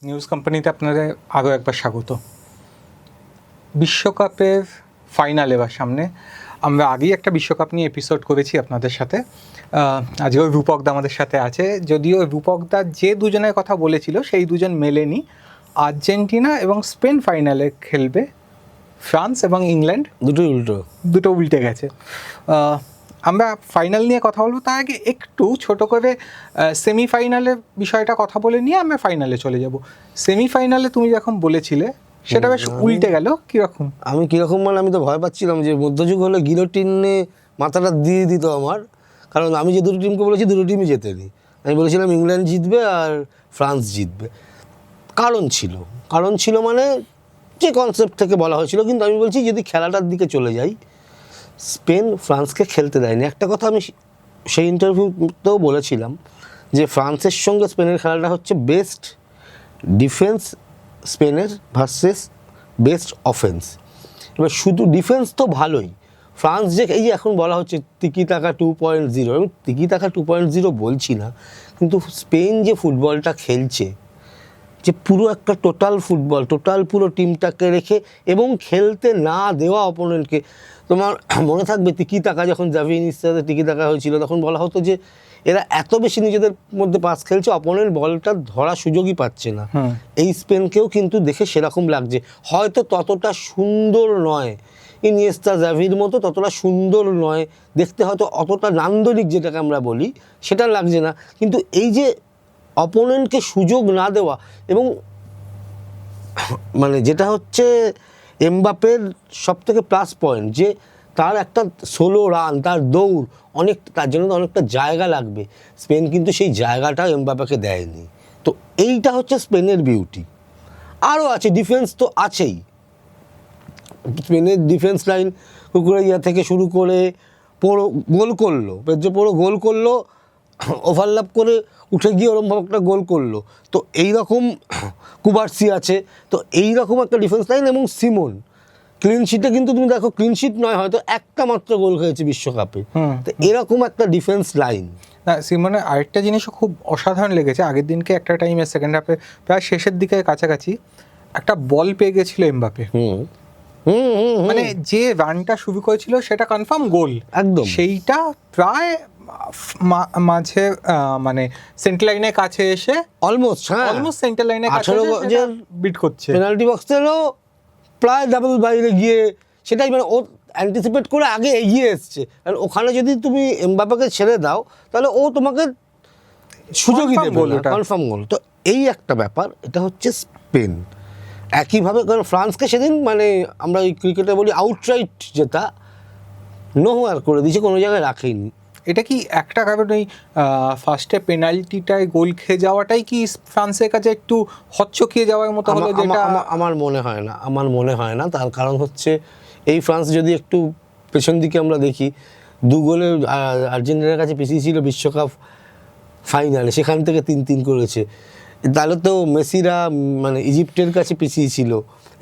News কোম্পানিতে আপনাদের আরও একবার স্বাগত। বিশ্বকাপের ফাইনাল এবার সামনে। আমরা আগেই একটা বিশ্বকাপ নিয়ে এপিসোড করেছি আপনাদের সাথে। আজকেও রূপকদা আমাদের সাথে আছে, যদিও রূপকদা যে দুজনের কথা বলেছিল সেই দুজন মেলেনি। আর্জেন্টিনা এবং স্পেন ফাইনালে খেলবে, ফ্রান্স এবং ইংল্যান্ড দুটো উল্টে গেছে। আমরা ফাইনাল নিয়ে কথা বলবো, তার আগে একটু ছোট করে সেমিফাইনালের বিষয়টা কথা বলে নিয়ে আমরা ফাইনালে চলে যাব। সেমিফাইনালে তুমি যখন বলেছিলে সেটা বেশ উল্টে গেল, কীরকম? কীরকম মানে আমি তো ভয় পাচ্ছিলাম যে মধ্যযুগ হলে গিলোটিনে মাথাটা দিয়ে দিত আমার, কারণ আমি যে দুটো টিমকে বলেছি দুটো টিমই জেতেনি। আমি বলেছিলাম ইংল্যান্ড জিতবে আর ফ্রান্স জিতবে। কারণ ছিল মানে যে কনসেপ্ট থেকে বলা হয়েছিল, কিন্তু আমি বলছি যদি খেলাটার দিকে চলে যাই, স্পেন ফ্রান্সকে খেলতে দেয়নি। একটা কথা আমি সেই ইন্টারভিউতেও বলেছিলাম যে ফ্রান্সের সঙ্গে স্পেনের খেলাটা হচ্ছে বেস্ট ডিফেন্স স্পেনের ভার্সেস বেস্ট অফেন্স। এবার শুধু ডিফেন্স তো ভালোই, ফ্রান্স যে এই যে এখন বলা হচ্ছে তিকি টাকা 2.0, আমি তিকি টাকা 2.0 বলছি না, কিন্তু স্পেন যে ফুটবলটা খেলছে, যে পুরো একটা টোটাল পুরো টিমটাকে রেখে এবং খেলতে না দেওয়া অপোনেন্টকে। তোমার মনে থাকবে তিকি টাকা যখন জাভি ইনিয়েস্তার টিকি টাকা হয়েছিল, তখন বলা হতো যে এরা এত বেশি নিজেদের মধ্যে পাস খেলছে, অপোনেন্ট বলটা ধরার সুযোগই পাচ্ছে না। এই স্পেনকেও কিন্তু দেখে সেরকম লাগছে, হয়তো ততটা সুন্দর নয়, ইনিয়েস্তা জাভির মতো ততটা সুন্দর নয় দেখতে, হয়তো অতটা নান্দনিক যেটাকে আমরা বলি সেটা লাগছে না, কিন্তু এই যে অপোনেন্টকে সুযোগ না দেওয়া, এবং মানে যেটা হচ্ছে এমবাপের সবথেকে প্লাস পয়েন্ট, যে তার একটা সোলো রান, তার দৌড় অনেক, তার জন্য তো অনেকটা জায়গা লাগবে। স্পেন কিন্তু সেই জায়গাটা এমবাপেকে দেয়নি। তো এইটা হচ্ছে স্পেনের বিউটি। আরও আছে, ডিফেন্স তো আছেই, স্পেনের ডিফেন্স লাইন কুকুরেইয়া থেকে শুরু করে পুরো গোল করলো, পেদ্রো পুরো গোল করলো, ওভারল্যাপ করে উঠে গিয়ে ওরমভাবে একটা গোল করলো। তো এইরকম কুবার্সি আছে, তো এইরকম একটা ডিফেন্স লাইন। এবং সিমন ক্লিনশিটে কিন্তু তুমি দেখো, ক্লিনশিট নয়, হয়তো একটা মাত্র গোল খেয়েছে বিশ্বকাপে। তো এরকম একটা ডিফেন্স লাইন। না, সিমনের আরেকটা জিনিসও খুব অসাধারণ লেগেছে। আগের দিনকে একটা টাইমে সেকেন্ড হাফে প্রায় শেষের দিকে কাছাকাছি একটা বল পেয়ে গেছিল এমবাপে, মানে যে রানটা শুরু করেছিল সেটা কনফার্ম গোল একদম। সেইটা প্রায় মাঝে মানে সেন্টার লাইনের কাছে এসে অলমোস্ট সেন্টার লাইনের কাছে বিট করছে, পেনাল্টি বক্সেরও প্রায় ডাবল বাইরে গিয়ে, সেটাই মানে ও অ্যান্টিসিপেট করে আগে এগিয়ে এসছে। কারণ ওখানে যদি তুমি এমবাপেকে ছেড়ে দাও তাহলে ও তোমাকে সুযোগই দেবে না, কনফার্ম গোল। তো এই একটা ব্যাপার, এটা হচ্ছে স্পেন। একইভাবে কারণ ফ্রান্সকে সেদিন মানে আমরা ওই ক্রিকেটে বলি আউটরাইট জেতা, নোহোয়ার করে দিয়েছে, কোনো জায়গায় রাখেনি। এটা কি একটা কারণ ওই ফার্স্টে পেনাল্টিটায় গোল খেয়ে যাওয়াটাই কি ফ্রান্সের কাছে একটু হচ্চকিয়ে যাওয়ার মতো হলো? যেটা আমার মনে হয় না। তার কারণ হচ্ছে এই ফ্রান্স যদি একটু পেছন দিকে আমরা দেখি, 2 গোলে আর্জেন্টিনার কাছে পিছিয়ে ছিল বিশ্বকাপ ফাইনালে, সেখান থেকে 3-3 করেছে। তাহলে তো মেসিরা মানে ইজিপ্টের কাছে পিছিয়ে ছিল,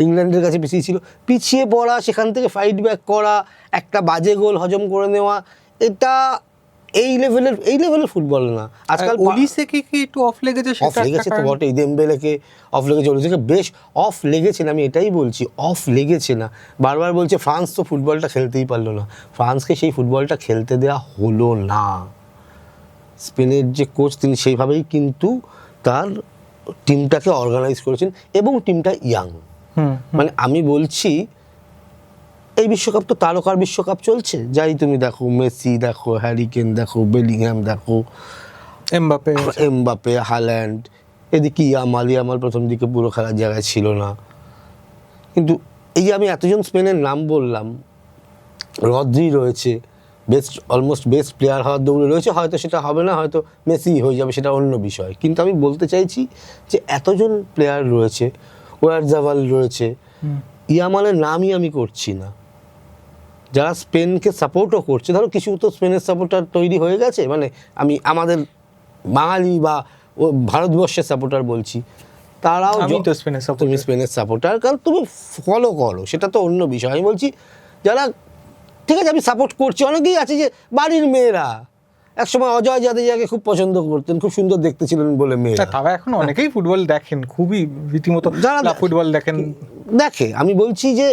ইংল্যান্ডের কাছে পিছিয়ে ছিল, পিছিয়ে পড়া, সেখান থেকে ফাইট ব্যাক করা, একটা বাজে গোল হজম করে নেওয়া, এটা এই লেভেলের ফুটবল না আজকাল। ওলিসেকে কি একটু অফ লেগেছে? অফ লেগেছে তো বটে, দেমবেলেকে অফ লেগেছে, ওলিসেকে বেশ অফ লেগেছে না, আমি এটাই বলছি, অফ লেগেছে না। বারবার বলছে ফ্রান্স তো ফুটবলটা খেলতেই পারলো না, ফ্রান্সকে সেই ফুটবলটা খেলতে দেওয়া হলো না। স্পেনের যে কোচ তিনি সেইভাবেই কিন্তু তার টিমটাকে অর্গানাইজ করেছেন, এবং টিমটা ইয়াং। মানে আমি বলছি এই বিশ্বকাপ তো তারকার বিশ্বকাপ চলছে, যাই তুমি দেখো, মেসি দেখো, হ্যারি কেন দেখো, বেলিংহ্যাম দেখো, এমবাপে, হাল্যান্ড, এদিকে ইয়ামাল প্রথম দিকে পুরো খেলার জায়গায় ছিল না। কিন্তু এই যে আমি এতজন স্পেনের নাম বললাম, রদ্রি রয়েছে, অলমোস্ট বেস্ট প্লেয়ার হওয়ার দৌড়ে রয়েছে, হয়তো সেটা হবে না, হয়তো মেসি হয়ে যাবে, সেটা অন্য বিষয়। কিন্তু আমি বলতে চাইছি যে এতজন প্লেয়ার রয়েছে, ওয়ারজাবাল রয়েছে, ইয়ামালের নামই আমি করছি না, যারা স্পেনকে সাপোর্টও করছে। ধরো কিছু তো স্পেনের সাপোর্টার তৈরি হয়ে গেছে, মানে আমি আমাদের বাঙালি বা ভারতবর্ষের সাপোর্টার বলছি, তারাও তুমি স্পেনের সাপোর্টার, কারণ তুমি ফলো করো, সেটা তো অন্য বিষয়। আমি বলছি যারা ঠিক আছে আমি সাপোর্ট করছি, অনেকেই আছে যে বাড়ির মেয়েরা, একসময় অজয় জাদেজাকে খুব পছন্দ করতেন, খুব সুন্দর দেখতে ছিলেন বলে মেয়েরা। তারা এখন অনেকেই ফুটবল দেখেন, খুবই রীতিমতো যারা ফুটবল দেখেন। দেখে, আমি বলছি যে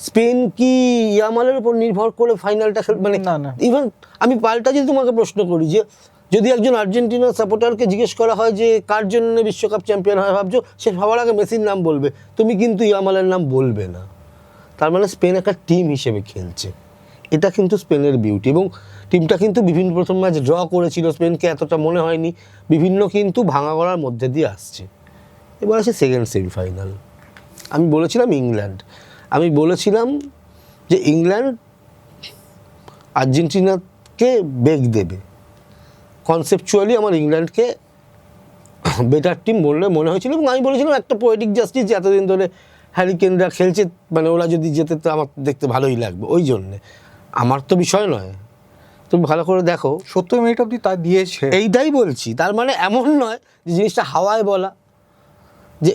স্পেন কি ইয়ামালের উপর নির্ভর করে ফাইনালটা মানে না, না। ইভেন আমি পাল্টা যদি তোমাকে প্রশ্ন করি যে যদি একজন আর্জেন্টিনার সাপোর্টারকে জিজ্ঞেস করা হয় যে কার জন্য বিশ্বকাপ চ্যাম্পিয়ন হয় ভাবছো, সে সবার আগে মেসির নাম বলবে, তুমি কিন্তু ইয়ামালের নাম বলবে না। তার মানে স্পেন একটা টিম হিসেবে খেলছে, এটা কিন্তু স্পেনের বিউটি। এবং টিমটা কিন্তু বিভিন্ন প্রথম ম্যাচ ড্র করেছিল, স্পেনকে এতটা মনে হয়নি, বিভিন্ন কিন্তু ভাঙা গড়ার মধ্যে দিয়ে আসছে। এবার আছে সেকেন্ড সেমিফাইনাল। আমি বলেছিলাম ইংল্যান্ড, আমি বলেছিলাম যে ইংল্যান্ড আর্জেন্টিনাকে বেগ দেবে। কনসেপচুয়ালি আমার ইংল্যান্ডকে বেটার টিম বললে মনে হয়েছিল, এবং আমি বলেছিলাম একটা পোয়েটিক জাস্টিস, যে এতদিন ধরে হ্যারিকেনরা খেলছে, মানে ওরা যদি যেতে তো আমার দেখতে ভালোই লাগবে। ওই জন্যে আমার তো বিষয় নয়, তুমি ভালো করে দেখো 70 মিনিট অবধি তা দিয়েছে। এইটাই বলছি। তার মানে এমন নয় যে জিনিসটা হাওয়ায় বলা, যে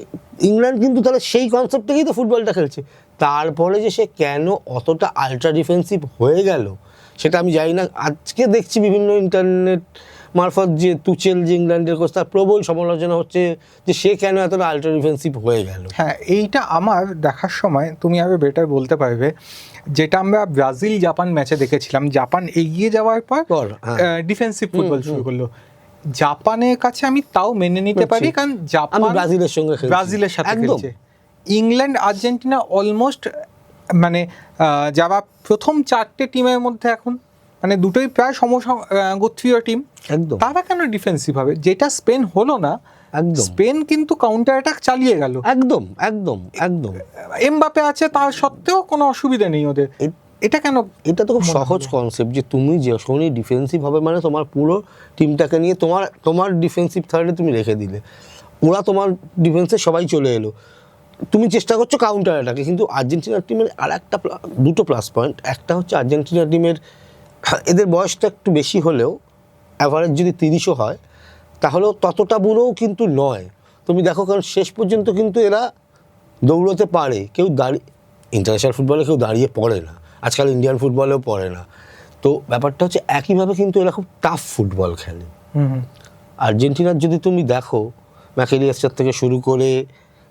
ইংল্যান্ড কিন্তু তাহলে সেই কনসেপ্ট থেকেই তো ফুটবলটা খেলছে। তারপরে যে সে কেন অতটা আল্ট্রা ডিফেন্সিভ হয়ে গেল সেটা আমি জানি না। আজকে দেখছি বিভিন্ন ইন্টারনেট মারফত যে তুচেল যে ইংল্যান্ডের কোচ, তার প্রবল সমালোচনা হচ্ছে যে সে কেন এতটা আল্ট্রা ডিফেন্সিভ হয়ে গেল। হ্যাঁ, এইটা আমার দেখার সময় তুমি আরো বেটার বলতে পারবে, যেটা আমরা ব্রাজিল জাপান ম্যাচে দেখেছিলাম। জাপান এগিয়ে যাওয়ার পর ডিফেন্সিভ ফুটবল শুরু করলো। জাপানের কাছে আমি তাও মেনে নিতে পারি, কারণ আমি জাপান ব্রাজিলের সঙ্গে ব্রাজিলের সাথে একদম। খেলছে। ইংল্যান্ড আর্জেন্টিনা অলমোস্ট মানে যারা প্রথম 4টে টিমের মধ্যে এখন, মানে দুটোই প্রায় গোত্রীয় টিম, একদম তারা কেন ডিফেন্সিভ হবে? যেটা স্পেন হলো না। একদম স্পেন কিন্তু কাউন্টার অ্যাটাক চালিয়ে গেল, একদম একদম একদম। এমবাপে আছে তার সত্ত্বেও কোনো অসুবিধা নেই ওদের। এটা কেন? এটা তো খুব সহজ কনসেপ্ট যে তুমি যখনই ডিফেন্সিভ হবে মানে তোমার পুরো টিমটাকে নিয়ে তোমার ডিফেন্সিভ থার্ডে তুমি রেখে দিলে, ওরা তোমার ডিফেন্সে সবাই চলে এলো, তুমি চেষ্টা করছো কাউন্টার অ্যাটাকে। কিন্তু আর্জেন্টিনার টিমের আর একটা দুটো প্লাস পয়েন্ট, একটা হচ্ছে আর্জেন্টিনার টিমের এদের বয়সটা একটু বেশি হলেও অ্যাভারেজ যদি 30ও হয় তাহলেও ততটা বুড়োও কিন্তু নয়। তুমি দেখো, কারণ শেষ পর্যন্ত কিন্তু এরা দৌড়তে পারে। কেউ দাঁড়িয়ে, ইন্টারন্যাশনাল ফুটবলে কেউ দাঁড়িয়ে পড়ে না, আজকাল ইন্ডিয়ান ফুটবলেও পড়ে না। তো ব্যাপারটা হচ্ছে একইভাবে কিন্তু এরা খুব টাফ ফুটবল খেলে। আর্জেন্টিনার যদি তুমি দেখো, ম্যাকেলিয়াস্টার থেকে শুরু করে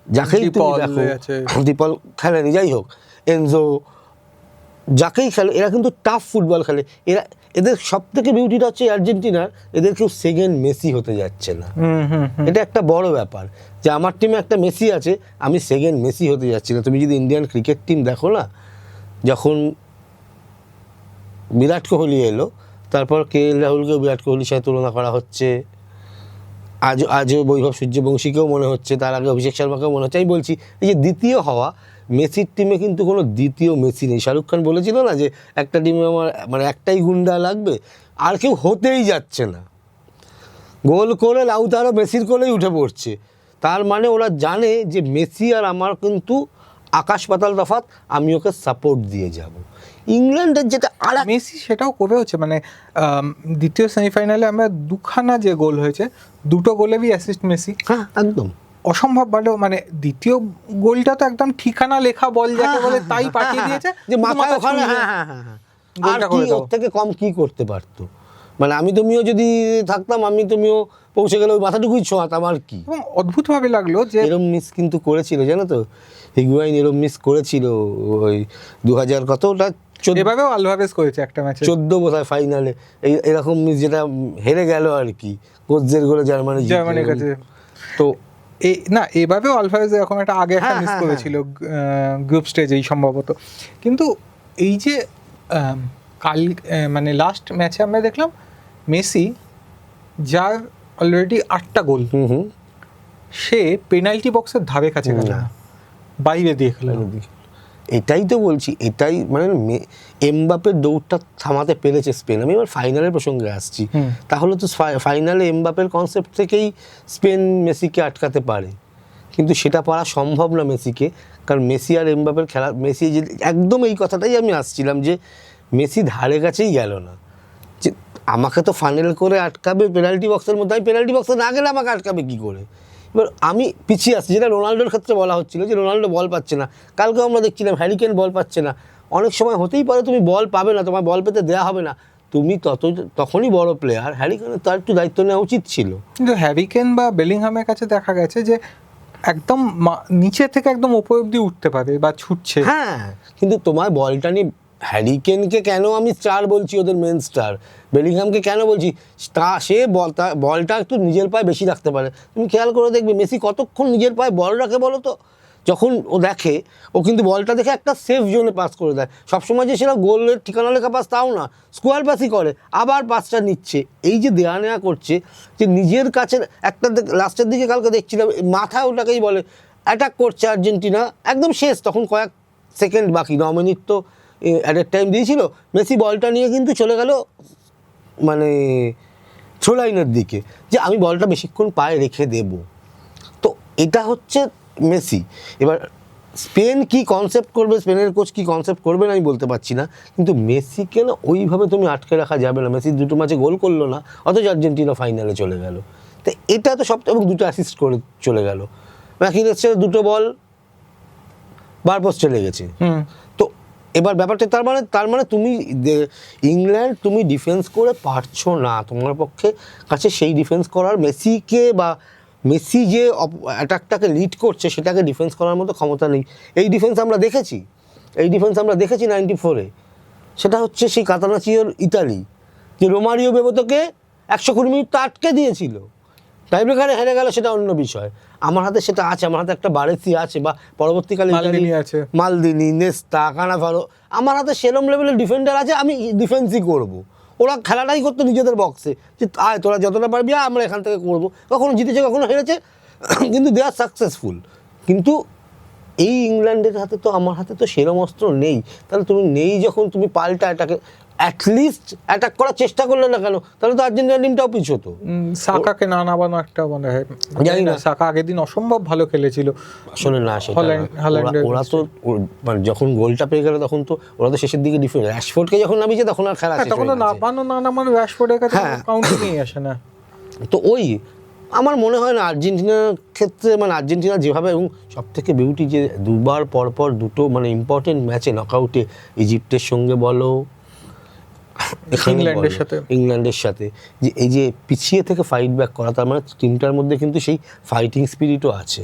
যাকেই তুমি দেখো, দীপল খেলেনি, যাই হোক, এনজো, যাকেই খেলে এরা কিন্তু টাফ ফুটবল খেলে। এদের সব থেকে বিউটিটা হচ্ছে আর্জেন্টিনার, এদের কেউ সেকেন্ড মেসি হতে যাচ্ছে না। এটা একটা বড় ব্যাপার যে আমার টিমে একটা মেসি আছে, আমি সেকেন্ড মেসি হতে যাচ্ছি না। তুমি যদি ইন্ডিয়ান ক্রিকেট টিম দেখো না, যখন বিরাট কোহলি এলো, তারপর KL রাহুলকেও বিরাট কোহলির সাথে তুলনা করা হচ্ছে, আজও বৈভব সূর্যবংশীকেও মনে হচ্ছে, তার আগে অভিষেক শর্মাকেও মনে হচ্ছে। আমি বলছি এই যে দ্বিতীয় হওয়া, মেসির টিমে কিন্তু কোনো দ্বিতীয় মেসি নেই। শাহরুখ খান বলেছিল না যে একটা টিমে আমার মানে একটাই গুন্ডা লাগবে, আর কেউ হতেই যাচ্ছে না। গোল করে লাউতারও মেসির কোলেই উঠে পড়ছে। তার মানে ওরা জানে যে মেসি আর আমার কিন্তু আকাশ পাতাল তফাৎ, আমি ওকে সাপোর্ট দিয়ে যাব। ইংল্যান্ডের যেটা আর মেসি সেটাও করে হচ্ছে, মানে দ্বিতীয় সেমিফাইনালে আমরা দুখানা যে গোল হয়েছে, দুটো গোলেরই অ্যাসিস্ট মেসি। হ্যাঁ একদম অসম্ভব ভালো, মানে দ্বিতীয় গোলটা তো একদম ঠিকানা লেখা বল যাকে বলে তাই পাঠিয়ে দিয়েছে, যে মাথা ওখানে। আর কি ওর থেকে কম কি করতে পারতো? মানে আমি তুমিও যদি থাকতাম, তুমিও পৌঁছে গেলে ওই মাথাটুকুই ছোঁয়াতাম, আর কি। এবং অদ্ভুতভাবে লাগলো যে এরম মিস কিন্তু করেছিল, জানো তো, হিগুয়াইন এরম মিস করেছিল ওই 2000 কত ওটা এভাবেও আলভারেজ করেছে একটা ম্যাচে, 14 বোধহয় ফাইনালে এরকম মিস, যেটা হেরে গেল আর কি, কোচদের গোলে জার্মানির কাছে। তো এই না, এভাবেও আলভারেজ এরকম একটা আগে একটা মিস করেছিল গ্রুপ স্টেজেই সম্ভবত। কিন্তু এই যে কাল মানে লাস্ট ম্যাচে আমরা দেখলাম মেসি, যার অলরেডি 8টা গোল, সে পেনাল্টি বক্সের ধারে কাছে গেল না, বাইরে দিয়ে খেলো। এটাই তো বলছি, এটাই মানে এমবাপের দৌড়টা থামাতে পেরেছে স্পেন। আমি এবার ফাইনালের প্রসঙ্গে আসছি। তাহলে তো ফাইনালে এমবাপের কনসেপ্ট থেকেই স্পেন মেসিকে আটকাতে পারে, কিন্তু সেটা পারা সম্ভব না মেসিকে। কারণ মেসি আর এমবাপের খেলা, মেসি যে একদম এই কথাটাই আমি আসছিলাম যে মেসি ধারে কাছেই গেল না। যে আমাকে তো ফাইনাল করে আটকাবে পেনাল্টি বক্সের মধ্যে, আমি পেনাল্টি বক্সে না গেলে আমাকে আটকাবে কী করে? এবার আমি পিছিয়ে আসছি, যেটা রোনাল্ডোর ক্ষেত্রে বলা হচ্ছিল যে রোনাল্ডো বল পাচ্ছে না। কালকেও আমরা দেখছিলাম হ্যারিকেন বল পাচ্ছে না। অনেক সময় হতেই পারে তুমি বল পাবে না, তোমার বল পেতে দেওয়া হবে না, তুমি তখনই বড় প্লেয়ার, হ্যারি কেনের তার একটু দায়িত্ব নেওয়া উচিত ছিল। কিন্তু হ্যারি কেন বা বেলিংহামের কাছে দেখা গেছে যে একদম নিচে থেকে একদম ওপর অব্দি উঠতে পারে বা ছুটছে। হ্যাঁ, কিন্তু তোমার বলটা নিয়ে হ্যারি কেনকে কেন আমি স্টার বলছি, ওদের মেন স্টার, বেলিংহামকে কেন বলছি সে বলটা একটু নিজের পায়ে বেশি রাখতে পারে। তুমি খেয়াল করে দেখবে মেসি কতক্ষণ নিজের পায়ে বল রাখে বলো তো। যখন ও দেখে, ও কিন্তু বলটা দেখে একটা সেফ জোনে পাস করে দেয়। সবসময় যে সেটা গোলের ঠিকানা লেখা পাস তাও না, স্কোয়ার পাসই করে, আবার পাসটা নিচ্ছে। এই যে দেয়া নেওয়া করছে, যে নিজের কাছে একটা লাস্টের দিকে কালকে দেখছিলাম মাথায় ওটাকেই বলে অ্যাটাক করছে আর্জেন্টিনা, একদম শেষ তখন কয়েক সেকেন্ড বাকি, 9 মিনিট তো অ্যাডের টাইম দিয়েছিল, মেসি বলটা নিয়ে কিন্তু চলে গেল মানে থ্রো লাইনের দিকে, যে আমি বলটা বেশিক্ষণ পায়ে রেখে দেব। তো এটা হচ্ছে মেসি। এবার স্পেন কি কনসেপ্ট করবে, স্পেনের কোচ কি কনসেপ্ট করবেন আমি বলতে পারছি না, কিন্তু মেসিকে না ওইভাবে তুমি আটকে রাখা যাবে না। মেসি 2টো ম্যাচে গোল করলো না, অথচ আর্জেন্টিনা ফাইনালে চলে গেল। তো এটা তো সব, এবং 2টো অ্যাসিস্ট করে চলে গেল। ম্যাকিনেসের 2টো বল বার পোস্টে লেগেছে। তো এবার ব্যাপারটা তার মানে তুমি ইংল্যান্ড তুমি ডিফেন্স করে পারছো না, তোমার পক্ষে কাছে সেই ডিফেন্স করার মেসিকে বা মেসি যে অ্যাটাকটাকে লিড করছে সেটাকে ডিফেন্স করার মতো ক্ষমতা নেই। এই ডিফেন্স আমরা দেখেছি 94-এ, সেটা হচ্ছে সেই কাতানাচিওর ইতালি, যে রোমারিও বেবোতোকে 120 মিনিট তো আটকে দিয়েছিল, টাইব্রেকারে হেরে গেল, সেটা অন্য বিষয়। আমার হাতে সেটা আছে, আমার হাতে একটা বারেসি আছে, বা পরবর্তীকালে মালদিনি, নেস্তা, কানাভারো, আমার হাতে সেরম লেভেলের ডিফেন্ডার আছে, আমি ডিফেন্সই করব। ওরা খেলাটাই করতো নিজেদের বক্সে, যে আয় তোরা যতটা পারবি আমরা এখান থেকে করবো। কখনো জিতেছে কখনো হেরেছে, কিন্তু দে আর সাকসেসফুল। কিন্তু এই ইংল্যান্ডের হাতে তো, আমার হাতে তো সেরম অস্ত্র নেই। তাহলে তুমি নেই যখন, তুমি পাল্টা এটাকে অ্যাটলিস্ট অ্যাটাক করার চেষ্টা করলে না কেন? তাহলে তো আর্জেন্টিনা টিমটাও পিছোতো। সাকাকে না নামানো একটা মনে হয়, জানি না, সাকা আগের দিন অসম্ভব ভালো খেলেছিল আসলে। না, ওরা তো মানে যখন গোলটা পেয়ে গেল তখন তো ওরা তো শেষের দিকে ডিফেন্স, র্যাশফোর্ডকে যখন নামিয়েছে তখন আর খেলা শেষ হয়ে গেছে। তখন তো নামানো র্যাশফোর্ডের কাছে কাউন্টে নিয়ে আসে না। তো ওই আমার মনে হয় না আর্জেন্টিনার ক্ষেত্রে, মানে আর্জেন্টিনা যেভাবে, এবং সবথেকে বিউটি যে 2বার পরপর 2টো মানে ইম্পর্টেন্ট ম্যাচে নকআউটে, ইজিপ্টের সঙ্গে বলো, ইংল্যান্ডের সাথে, যে এই যে পিছিয়ে থেকে ফাইট ব্যাক করা, তার মানে টিমটার মধ্যে কিন্তু সেই ফাইটিং স্পিরিটও আছে।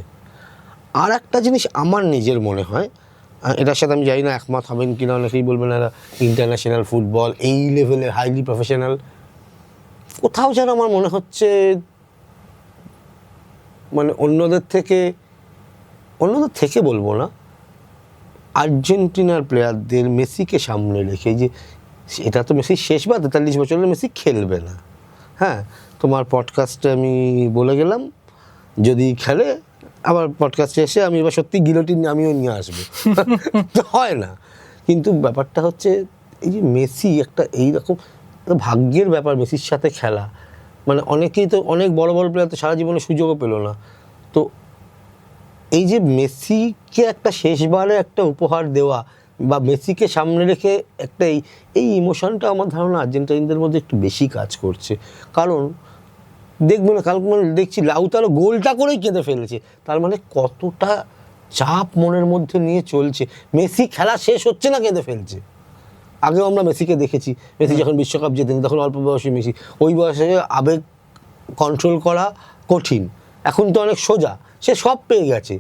আর একটা জিনিস আমার নিজের মনে হয়, এটার সাথে আমি জানি না একমত হবেন কিনা, অনেকেই বলবেন না ইন্টারন্যাশনাল ফুটবল এই লেভেলের হাইলি প্রফেশনাল, কোথাও যেন আমার মনে হচ্ছে মানে অন্যদের থেকে বলবো না, আর্জেন্টিনার প্লেয়ারদের মেসিকে সামনে রেখে, যে এটা তো মেসির শেষ বা 43 বছরের মেসি খেলবে না। হ্যাঁ, তোমার পডকাস্টে আমি বলে গেলাম যদি খেলে, আবার পডকাস্টে এসে আমি এবার সত্যি গিলোটিন আমিও নিয়ে আসবো। তো হয় না। কিন্তু ব্যাপারটা হচ্ছে এই যে মেসি একটা এইরকম ভাগ্যের ব্যাপার, মেসির সাথে খেলা, মানে অনেকেই তো, অনেক বড় বড় প্লেয়ার তো সারা জীবনে সুযোগও পেল না। তো এই যে মেসিকে একটা শেষবারে একটা উপহার দেওয়া, বা মেসিকে সামনে রেখে একটা এই ইমোশনটা আমার ধারণা আর্জেন্টাইনদের মধ্যে একটু বেশি কাজ করছে। কারণ দেখবো না, কালকে মানে দেখছি লাউতারো গোলটা করেই কেঁদে ফেলেছে, তার মানে কতটা চাপ মনের মধ্যে নিয়ে চলছে। মেসি খেলা শেষ হচ্ছে না কেঁদে ফেলছে। আগেও আমরা মেসিকে দেখেছি, মেসি যখন বিশ্বকাপ জেতেনি তখন অল্প বয়সী মেসি, ওই বয়সে আবেগ কন্ট্রোল করা কঠিন, এখন তো অনেক সোজা, সে সব পেয়ে গেছে,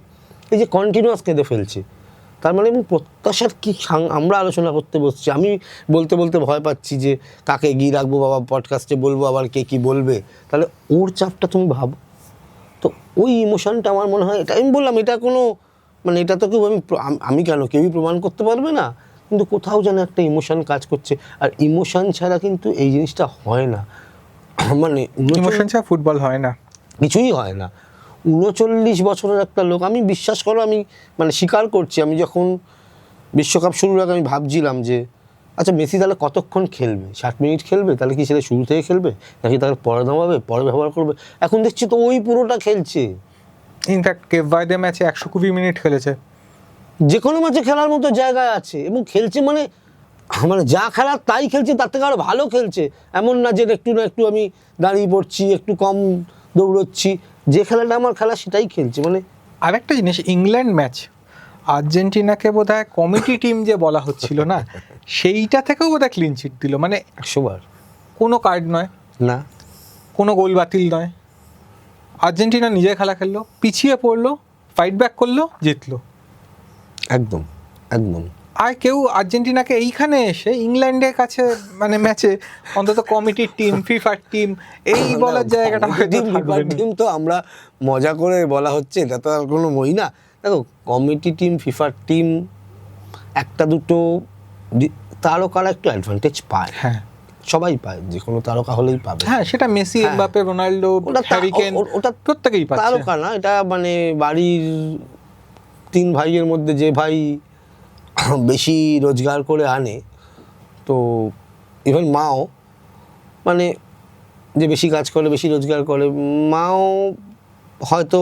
এই যে কন্টিনিউয়াস কেঁদে ফেলছে। তার মানে আমি প্রত্যাশার কি আমরা আলোচনা করতে বসছি, আমি বলতে বলতে ভয় পাচ্ছি যে কাকে এগিয়ে রাখবো, বাবা পডকাস্টে বলবো আবার কে কী বলবে, তাহলে ওর চাপটা তুমি ভাবো। তো ওই ইমোশনটা আমার মনে হয়, এটা আমি বললাম, এটা কোনো মানে এটা তো কেউ আমি কেন কেউই প্রমাণ করতে পারবে না, কিন্তু কোথাও যেন একটা ইমোশন কাজ করছে। আর ইমোশন ছাড়া কিন্তু এই জিনিসটা হয় না, মানে ইমোশন ছাড়া ফুটবল হয় না, কিছুই হয় না। 39 বছরের একটা লোক, আমি বিশ্বাস করো, আমি মানে স্বীকার করছি, আমি যখন বিশ্বকাপ শুরুর আগে আমি ভাবছিলাম যে আচ্ছা মেসি তাহলে কতক্ষণ খেলবে, 60 মিনিট খেলবে, তাহলে কি সেটা শুরু থেকে খেলবে নাকি তাহলে পরে নামাবে, পরে ব্যবহার করবে। এখন দেখছি তো ওই পুরোটা খেলছে। ইনফ্যাক্ট কেপ ভার্দে ম্যাচে 120 মিনিট খেলেছে, যে কোনো ম্যাচে খেলার মতো জায়গায় আছে, এবং খেলছে মানে যা খেলার তাই খেলছে, তার থেকে আরও ভালো খেলছে। এমন না যে একটু না একটু আমি দাঁড়িয়ে পড়ছি, একটু কম দৌড়চ্ছি, যে খেলাটা আমার খেলা সেটাই খেলছে। মানে আরেকটা জিনিস, ইংল্যান্ড ম্যাচ আর্জেন্টিনাকে বোধহয় কমিটি টিম যে বলা হচ্ছিল না, সেইটা থেকেও বোধহয় ক্লিন চিট দিল, মানে 100 বার কোনো কার্ড নয়, না, কোনো গোল বাতিল নয়। আর্জেন্টিনা নিজে খেলা খেললো, পিছিয়ে পড়লো, ফাইট ব্যাক করলো, জিতলো। একদম একদম। আর কেউ আর্জেন্টিনাকে এইখানে এসে ইংল্যান্ডের কাছে মানে ম্যাচে অন্তত কমিটির টিম, ফিফার টিম এই বলার জায়গাটা হয়তো থাকবে না। টিম তো আমরা মজা করে বলা হচ্ছে, এটা তো আর কোনো মই না। দেখো, কমিটি টিম, ফিফার টিম একটা দুটো তারকারা একটু অ্যাডভান্টেজ পায়, হ্যাঁ সবাই পায়, যে কোনো তারকা হলেই পাবে। হ্যাঁ, সেটা মেসি, হ্যাঁ। এমবাপ্পে, রোনাল্ডো, হ্যারি কেন, ওটা প্রত্যেকেই পাচ্ছে। তারকা না, এটা মানে বাড়ির 3 ভাইয়ের মধ্যে যে ভাই বেশি রোজগার করে আনে, তো ইভেন মাও মানে যে বেশি কাজ করে, বেশি রোজগার করে, মাও হয়তো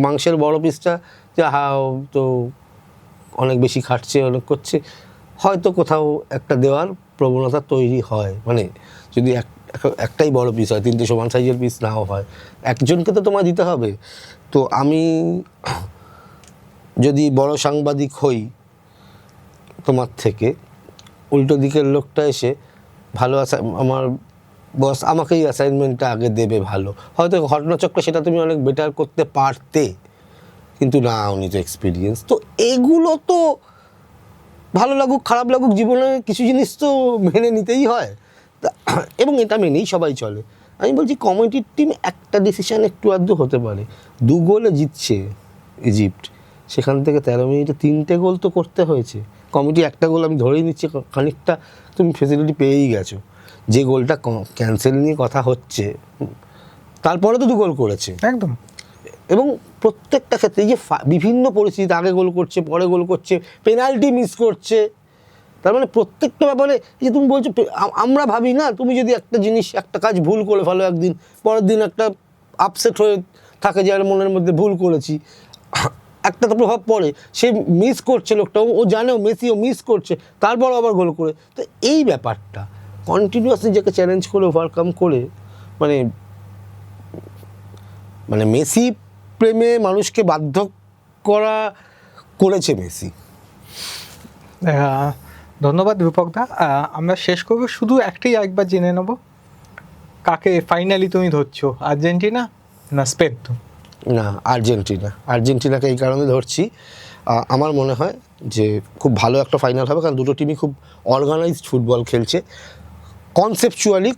মাংসের বড় পিসটা যে তো অনেক বেশি খাটছে, অনেক করছে, হয়তো কোথাও একটা দেওয়ার প্রবণতা তৈরি হয়। মানে যদি একটাই বড় পিস হয়, 3টে সমান সাইজের পিস নাও হয়, একজনকে তো তোমায় দিতে হবে। তো আমি যদি বড় সাংবাদিক হই তোমার থেকে, উল্টো দিকের লোকটা এসে ভালো আমার বস আমাকেই অ্যাসাইনমেন্টটা আগে দেবে, ভালো হয়তো ঘটনাচক্রে সেটা তুমি অনেক বেটার করতে পারতে, কিন্তু না, উনি তো এক্সপিরিয়েন্স। তো এগুলো তো ভালো লাগুক খারাপ লাগুক, জীবনে কিছু জিনিস তো মেনে নিতেই হয়, এবং এটা মেনেই সবাই চলে। আমি বলছি কমিটির টিম একটা ডিসিশন একটু আধটু হতে পারে, 2 গোলে জিতছে ইজিপ্ট, সেখান থেকে 13 মিনিটে 3টে গোল তো করতে হয়েছে। কমিটি একটা গোল আমি ধরেই নিচ্ছি, খানিকটা তুমি ফেসিলিটি পেয়েই গেছো। যে গোলটা ক্যান্সেল নিয়ে কথা হচ্ছে, তারপরে তো 2 গোল করেছে একদম। এবং প্রত্যেকটা ক্ষেত্রে এই যে বিভিন্ন পরিস্থিতিতে আগে গোল করছে, পরে গোল করছে, পেনাল্টি মিস করছে, তার মানে প্রত্যেকটা ব্যাপারে এই যে তুমি বলছো, আমরা ভাবি না, তুমি যদি একটা জিনিস, একটা কাজ ভুল করে ফেলো একদিন, পরের দিন একটা আপসেট হয়ে থাকে যে আর মনের মধ্যে ভুল করেছি, একটা তো প্রভাব পড়ে। সে মিস করছে, লোকটা ও জানেও মেসিও মিস করছে, তারপর আবার গোল করে। তো এই ব্যাপারটা কন্টিনিউয়াসলি যাকে চ্যালেঞ্জ করে ওভারকাম করে, মানে মানে মেসি প্রেমে মানুষকে বাধ্য করেছে মেসি। ধন্যবাদ রূপকদা। আমরা শেষ করবো, শুধু একটাই একবার জেনে নেব, কাকে ফাইনালি তুমি ধরছো, আর্জেন্টিনা না স্পেন? না, আর্জেন্টিনাকে এই কারণে ধরছি, আমার মনে হয় যে খুব ভালো একটা ফাইনাল হবে, কারণ দুটো টিমই খুব অর্গানাইজড ফুটবল খেলছে, কনসেপচুয়ালি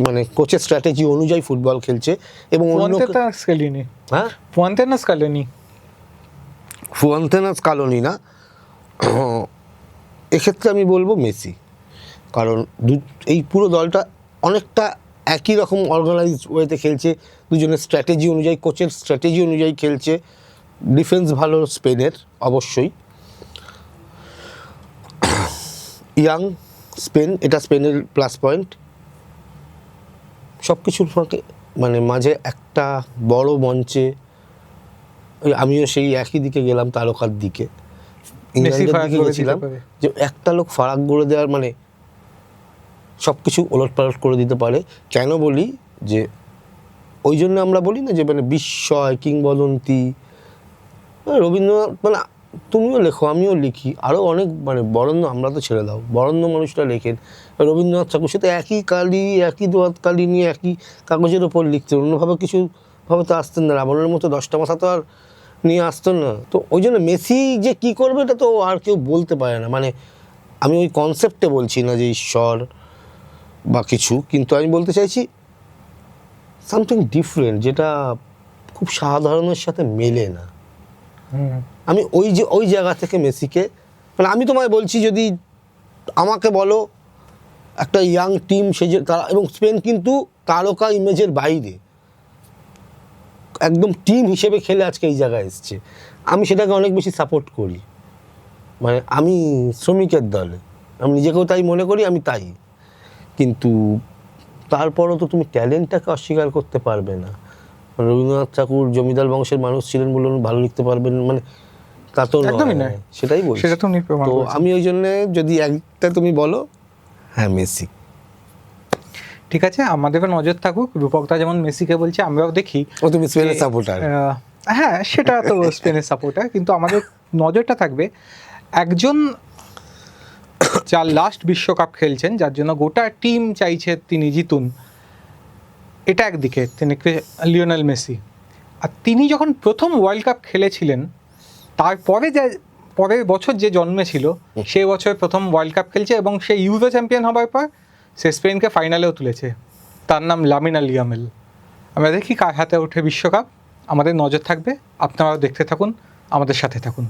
মানে কোচের স্ট্র্যাটেজি অনুযায়ী ফুটবল খেলছে, এবং হ্যাঁ, ফুয়ান্তেনাস কালোনি না, এক্ষেত্রে আমি বলবো মেসি, কারণ এই পুরো দলটা অনেকটা একই রকম অর্গানাইজড ওয়েতে খেলছে, দুজনের স্ট্র্যাটেজি অনুযায়ী, কোচের স্ট্র্যাটেজি অনুযায়ী খেলছে। ডিফেন্স ভালো স্পেনের, অবশ্যই ইয়াং স্পেন, এটা স্পেনের প্লাস পয়েন্ট। সব কিছুর ফাঁকে মানে মাঝে একটা বড় মঞ্চে, আমিও সেই একই দিকে গেলাম, তারকার দিকে, ইংল্যান্ডের দিকে গেছিলাম, যে একটা লোক ফারাক করে দেওয়ার মানে সব কিছু ওলটপালট করে দিতে পারে। কেন বলি, যে ওই জন্য আমরা বলি না যে মানে বিস্ময়, কিংবদন্তি, রবীন্দ্রনাথ, মানে তুমিও লেখো, আমিও লিখি, আরও অনেক মানে বরেণ্য, আমরা তো ছেড়ে দাও, বরেণ্য মানুষরা লেখেন, রবীন্দ্রনাথ ঠাকুর সে তো একই কালি, একই দোয়াত কালি নিয়ে একই কাগজের ওপর লিখতেন, অন্যভাবে কিছুভাবে তো আসতেন না, রাবণের মতো 10টা মাথা তো আর নিয়ে আসতেন না। তো ওই জন্য মেসি যে কী করবে এটা তো আর কেউ বলতে পারে না, মানে আমি ওই কনসেপ্টে বলছি না যে ঈশ্বর বা কিছু, কিন্তু আমি বলতে চাইছি সামথিং ডিফারেন্ট, যেটা খুব সাধারণের সাথে মেলে না। আমি ওই জায়গা থেকে মেসিকে, মানে আমি তোমায় বলছি, যদি আমাকে বলো একটা ইয়াং টিম, সে যে তারা, এবং স্পেন কিন্তু তারকা ইমেজের বাইরে একদম টিম হিসেবে খেলে আজকে এই জায়গায় এসছে, আমি সেটাকে অনেক বেশি সাপোর্ট করি। মানে আমি শ্রমিকের দলে, আমি নিজেকেও তাই মনে করি, আমি তাই, কিন্তু তারপরও তো তুমি ট্যালেন্টটাকে অস্বীকার করতে পারবে না। রবীন্দ্রনাথ ঠাকুর জমিদার বংশের মানুষ ছিলেন বলে ভালো লিখতে পারবেন, মানে তা তো নয়, সেটাই বলছি। তো আমি ওই জন্য, যদি একটা তুমি বলো, হ্যাঁ মেসি। ঠিক আছে, আমাদেরও নজর থাকুক, রূপকদা যেমন মেসিকে বলছে, আমরাও দেখি। ও তুমি স্পেনের সাপোর্টার? হ্যাঁ, সেটা তো স্পেনের সাপোর্টার, কিন্তু আমাদের নজরটা থাকবে একজন যার লাস্ট বিশ্বকাপ খেলছেন, যার জন্য গোটা টিম চাইছে তিনি জিতুন, এটা একদিকে তিনি লিওনেল মেসি। আর তিনি যখন প্রথম ওয়ার্ল্ড কাপ খেলেছিলেন, তারপরে যে পরের বছর যে জন্মেছিল, সেই বছর প্রথম ওয়ার্ল্ড কাপ খেলছে এবং সে ইউরো চ্যাম্পিয়ন হবার পর সে স্পেনকে ফাইনালেও তুলেছে। তার নাম লামিন ইয়ামাল। আমরা দেখি কার হাতে ওঠে বিশ্বকাপ, আমাদের নজর থাকবে। আপনারাও দেখতে থাকুন, আমাদের সাথে থাকুন।